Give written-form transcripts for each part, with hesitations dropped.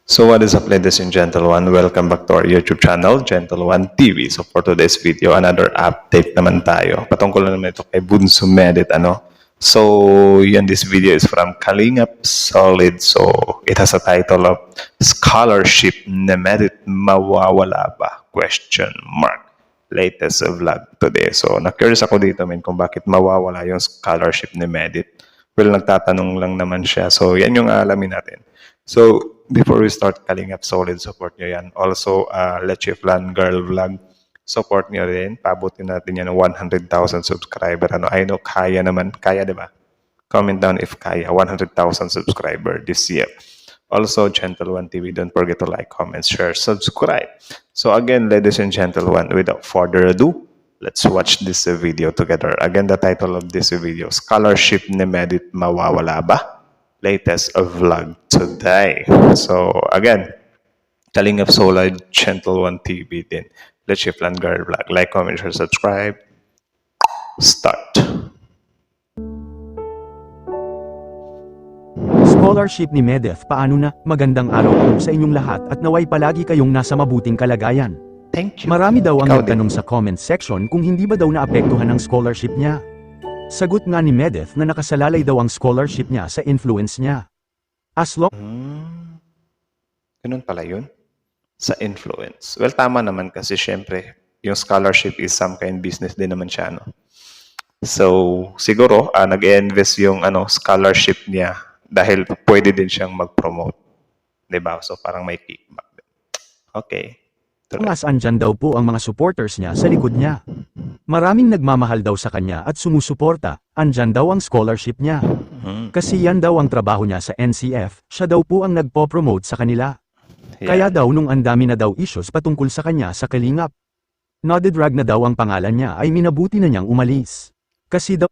So what is up, ladies and gentlemen? Welcome back to our YouTube channel, Gentle One TV. So for today's video, another update naman tayo. Patungkol naman ito kay Bunso Medit, ano? So yun, this video is from Kalingap Solid. So it has a title of Scholarship na Medit Mawawala Ba? Question mark. Latest vlog today. So na-curious ako dito, men, kung bakit mawawala yung scholarship ni Medit. Well, nagtatanong lang naman siya. So yan yung alamin natin. So, before we start, Kalingap Solid, support nyo yan. Also, Leche Flan Girl Vlog, support nyo rin. Pabutin natin yan ng 100,000 subscriber. Ano, I know, kaya naman. Kaya, di ba? Comment down if kaya. 100,000 subscriber this year. Also, Gentle One TV, don't forget to like, comment, share, subscribe. So again, ladies and gentlemen, without further ado, let's watch this video together. Again, the title of this video, Scholarship ni Medit Mawawala Ba? Latest vlog today. So again, Kalingap Solid, Gentle One TV din. Let's shift and girl vlog. Like, comment, share, subscribe. Start. Scholarship ni Medeth, paano na? Magandang araw po sa inyong lahat at naway palagi kayong nasa mabuting kalagayan. Thank you. Marami daw ang Ikaw nagtanong din. sa comment section kung hindi ba daw naapektuhan ng scholarship niya. Sagot nga ni Medeth na nakasalalay daw ang scholarship niya sa influence niya. As long Ganun pala yun? Sa influence. Well, tama naman kasi syempre, yung scholarship is some kind business din naman siya, no? So, siguro, nag-invest yung scholarship niya dahil pwede din siyang mag-promote. Diba? So, parang may kickback. Okay. as andyan daw po ang mga supporters niya sa likod niya. Maraming nagmamahal daw sa kanya at sumusuporta, andyan daw ang scholarship niya. Kasi yan daw ang trabaho niya sa NCF, siya daw po ang nagpo-promote sa kanila. Kaya daw nung andami na daw issues patungkol sa kanya sa Kalingap. Nadidrag na daw ang pangalan niya ay minabuti na niyang umalis. Kasi daw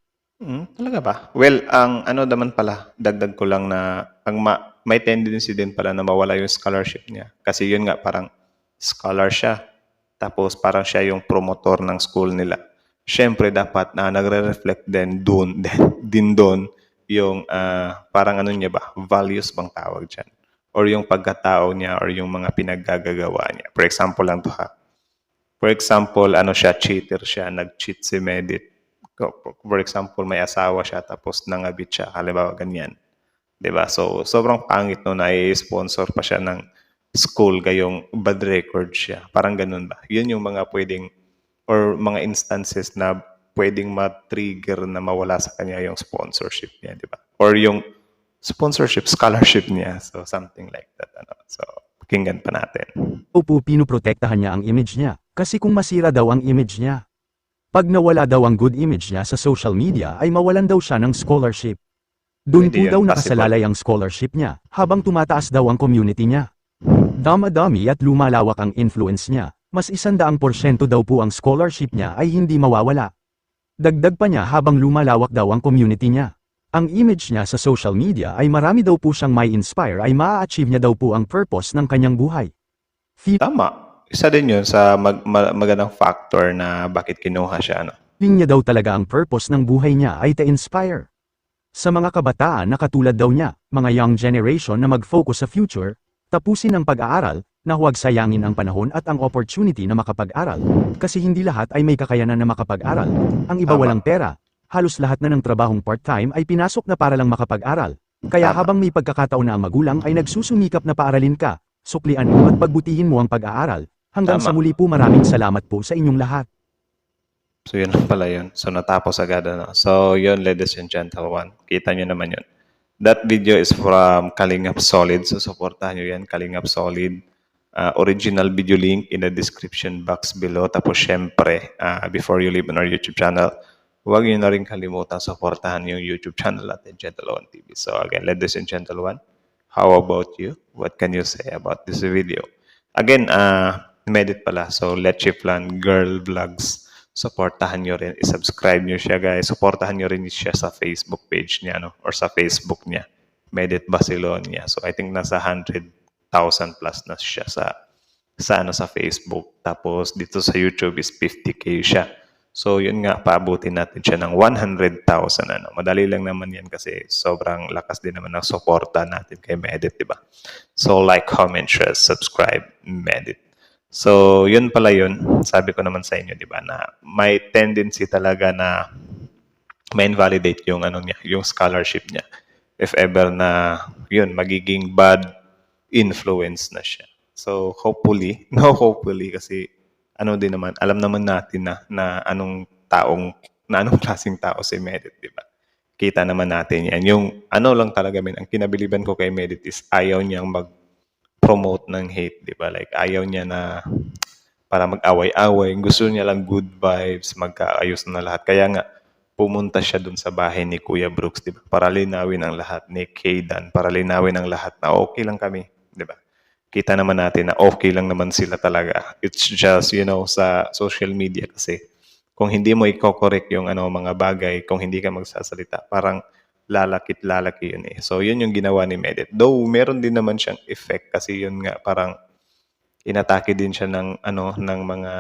Talaga ba? Well, ang ano naman pala, dagdag ko lang na may tendency din pala na mawala yung scholarship niya. Kasi yun nga, parang scholar siya. Tapos parang siya yung promotor ng school nila. Siyempre dapat na nagre-reflect din doon yung parang ano niya ba, values bang tawag dyan? Or yung pagkatao niya or yung mga pinaggagawa niya. For example lang to ha. For example, cheater siya, nag-cheat si Medit. For example, may asawa siya tapos nangabit siya, halimbawa ganyan. 'Di ba? So, sobrang pangit no na i-sponsor pa siya ng school gayong bad record siya. Parang ganun ba? Yun yung mga pwedeng or mga instances na pwedeng ma-trigger na mawala sa kanya yung sponsorship niya, 'di ba? Or yung sponsorship, scholarship niya. So, something like that. So, pakinggan pa natin. po pinuprotektahan niya ang image niya. Kasi kung masira daw ang image niya. Pag nawala daw ang good image niya sa social media ay mawalan daw siya ng scholarship. Doon Pwede po yun, daw possible. nakasalalay ang scholarship niya, habang tumataas daw ang community niya. Dama-dami at lumalawak ang influence niya, mas 100% daw po ang scholarship niya ay hindi mawawala. Dagdag pa niya habang lumalawak daw ang community niya. Ang image niya sa social media ay marami daw po siyang may inspire ay maa-achieve niya daw po ang purpose ng kanyang buhay. Tama. Isa din yun sa magandang factor na bakit kinuha siya. Feeling niya daw talaga ang purpose ng buhay niya ay to-inspire. Sa mga kabataan na katulad daw niya, mga young generation na mag-focus sa future, tapusin ang pag-aaral, na huwag sayangin ang panahon at ang opportunity na makapag-aral, kasi hindi lahat ay may kakayanan na makapag-aral. Ang iba Tama. walang pera, halos lahat na ng trabahong part-time ay pinasok na para lang makapag-aral. Kaya Tama. habang may pagkakataon na ang magulang ay nagsusumikap na paaralin ka, suklian mo at pagbutihin mo ang pag-aaral. Hanggang Tama. sa muli po, maraming salamat po sa inyong lahat. So, yun lang pala yun. So, natapos agad. So, yun, ladies and gentlemen. Kita nyo naman yun. That video is from Kalingap Solid. So, supportahan nyo yan. Kalingap Solid. Original video link in the description box below. Tapos, syempre, before you leave on our YouTube channel, huwag nyo na rin kalimutan supportahan yung YouTube channel natin, Gentle One TV. So, again, ladies and gentlemen, how about you? What can you say about this video? Again, Medit pala. So, Leche Flan Girl Vlogs. Supportahan nyo rin. I-subscribe nyo siya, guys. Supportahan nyo rin siya sa Facebook page niya, no? Or sa Facebook niya. Medit Basilonia. So, I think nasa 100,000 plus na siya sa Facebook. Tapos, dito sa YouTube is 50K siya. So yun nga, paabutin natin siya ng 100,000 ano. Madali lang naman yan kasi sobrang lakas din naman ng suporta natin kay Medit, di ba? So like, comment, share, subscribe, Medit. So yun pala yun. Sabi ko naman sa inyo, di ba, na may tendency talaga na ma-invalidate yung ano niya, yung scholarship niya. If ever na yun, magiging bad influence na siya. So hopefully, no hopefully kasi ano din naman, alam naman natin na anong anong klaseng tao si Medit, di ba? Kita naman natin yan. Yung ano lang talaga, ang kinabiliban ko kay Medit is ayaw niyang mag-promote ng hate, di ba? Like ayaw niya na para mag-away-away. Gusto niya lang good vibes, magkaayos na lahat. Kaya nga, pumunta siya dun sa bahay ni Kuya Brooks, di ba? Para linawin ang lahat, ni Kaydan, para linawin ang lahat na okay lang kami, di ba? Kita naman natin na okay lang naman sila talaga. It's just, sa social media kasi, kung hindi mo i-correct yung mga bagay, kung hindi ka magsasalita, parang lalaki yun eh. So, yun yung ginawa ni Medit. Though, meron din naman siyang effect kasi yun nga, parang inatake din siya ng mga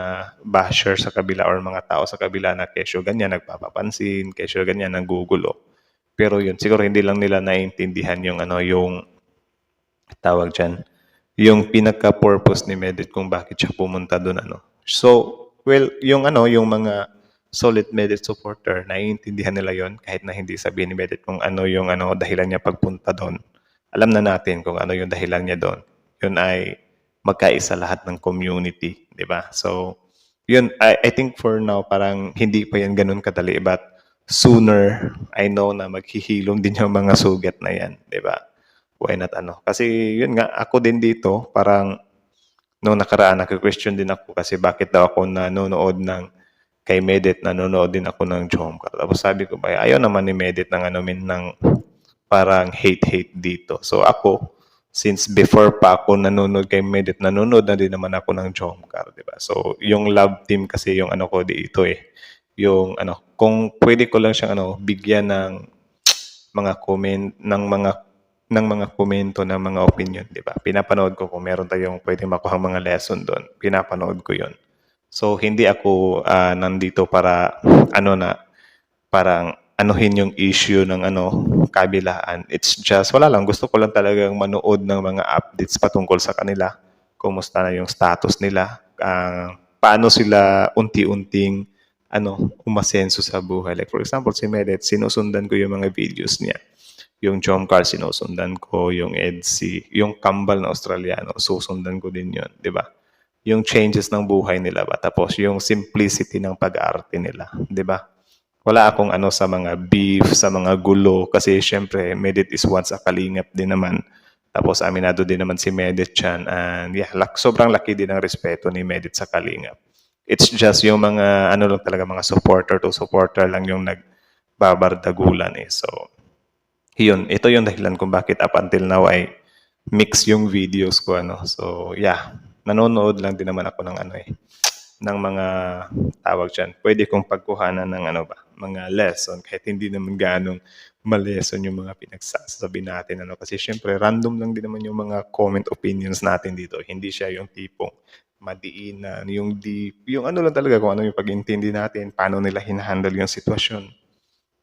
basher sa kabila or mga tao sa kabila na kesyo ganyan nagpapapansin, kesyo ganyan nagugulo. Pero yun, siguro hindi lang nila naiintindihan yung yung tawag diyan, yung pinaka-purpose ni Medit kung bakit siya pumunta doon So, well, yung mga solid Medit supporter, naiintindihan nila yon kahit na hindi sabihin ni Medit kung ano yung dahilan niya pagpunta doon. Alam na natin kung ano yung dahilan niya doon. Yun ay magkaisa lahat ng community, di ba? So, yun, I think for now, parang hindi pa yan ganun kadali, but sooner, I know na maghihilom din yung mga sugat na yan, di ba? Why not Kasi yun nga, ako din dito, parang noong nakaraan, nag-question din ako kasi bakit daw ako nanonood ng kay Medit, nanonood din ako ng Jomcar. Tapos sabi ko ba, ayaw naman ni Medit ng ng parang hate dito. So ako, since before pa ako nanonood kay Medit, nanonood na din naman ako ng Jomcar, di ba? So, yung love team kasi yung ko dito eh. Yung kung pwede ko lang siyang bigyan ng mga comment, ng mga komento, ng mga opinion, di ba? Pinapanood ko kung meron tayong pwede makuha mga lesson doon. Pinapanood ko yun. So, hindi ako nandito para parang anuhin yung issue ng kabilaan. It's just, wala lang. Gusto ko lang talagang manood ng mga updates patungkol sa kanila. Kumusta na yung status nila. Paano sila unti-unting umasenso sa buhay. Like for example, si Medet, sinusundan ko yung mga videos niya. Yung Jomcar, sinusundan ko. Yung Edsy, yung Kambal na Australiano, susundan ko din yun. Di ba? Yung changes ng buhay nila ba? Tapos yung simplicity ng pag-arte nila. Di ba? Wala akong sa mga beef, sa mga gulo. Kasi syempre, Medit is once a kalingap din naman. Tapos aminado din naman si Medit dyan. And yeah, sobrang laki din ng respeto ni Medit sa kalingap. It's just yung mga, lang talaga, mga supporter to supporter lang yung nagbabardagulan eh. So, yun. Ito yung dahilan kung bakit up until now ay mix yung videos ko. So, yeah. Nanonood lang din naman ako ng ng mga tawag dyan. Pwede kong pagkuhanan ng mga lesson kahit hindi naman ganong ma-lesson yung mga pinagsasabi natin. Kasi syempre, random lang din naman yung mga comment opinions natin dito. Hindi siya yung tipong madiinan, yung deep, yung lang talaga kung ano yung pag-intindi natin, paano nila hinahandle yung sitwasyon.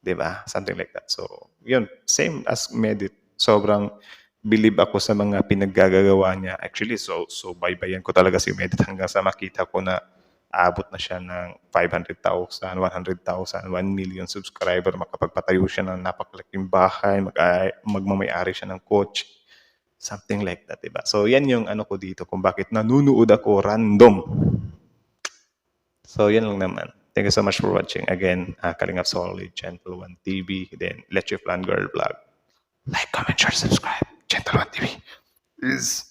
Diba? Something like that. So, yun. Same as Medit. Sobrang believe ako sa mga pinaggagawa niya. Actually, so baybayan ko talaga si Medit hanggang sa makita ko na aabot na siya ng 500,000, 100,000, 1 million subscriber, makapagpatayo siya ng napakalaking bahay, magmamayari siya ng coach, something like that, diba? So, yan yung ko dito kung bakit nanunood ako random. So, yan lang naman. Thank you so much for watching. Again, Kalingap Solid, Gentle One TV, then Let Your Plan Girl Vlog. Like, comment, share, subscribe. Gentle One TV is